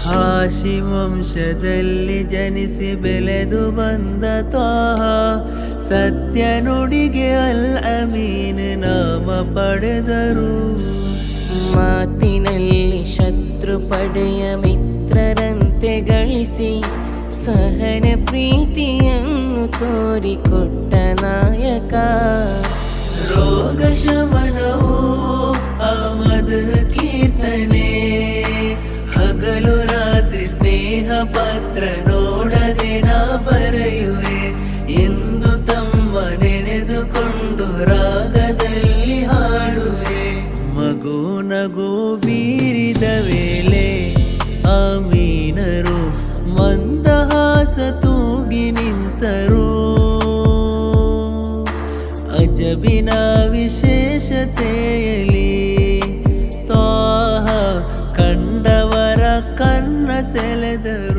ಹಾಶಿಮ್ ವಂಶದಲ್ಲಿ ಜನಿಸಿ ಬೆಳೆದು ಬಂದ ತ್ವಾಹ, ಸತ್ಯ ನುಡಿಗೆ ಅಲ್ ಅಮೀನ್ ನಾಮ ಪಡೆದರು. ಮಾತಿನಲ್ಲಿ ಶತ್ರು ಪಡೆಯ ಮಿತ್ರರಂತೆ ಗಳಿಸಿ ಸಹನ ಪ್ರೀತಿಯನ್ನು ತೋರಿಕೊಟ್ಟ ನಾಯಕ. ರೋಗ ಶಮನವು ಆಮದ ಕೀರ್ತನೆ, ಹಗಲು ರಾತ್ರಿ ಸ್ನೇಹ ಪತ್ರ ನೋಡದೆ ನಾ ಬರೆಯುವೆ ಎಂದು ತಮ್ಮ ನೆನೆದುಕೊಂಡು ರಾಗದಲ್ಲಿ ಹಾಡುವೆ. ಮಗು ನಗು ಬೀರಿದ ವೇಳೆ ಆಮೀನರು ಮಂದಹಾಸ ತೂಗಿ ನಿಂತರು. ಅಜಬಿನ ವಿಶೇಷತೆಯಲ್ಲಿ ತ್ವಾಹ ಕಂಡವರ ಕನ್ನ ಸೆಳೆದರು.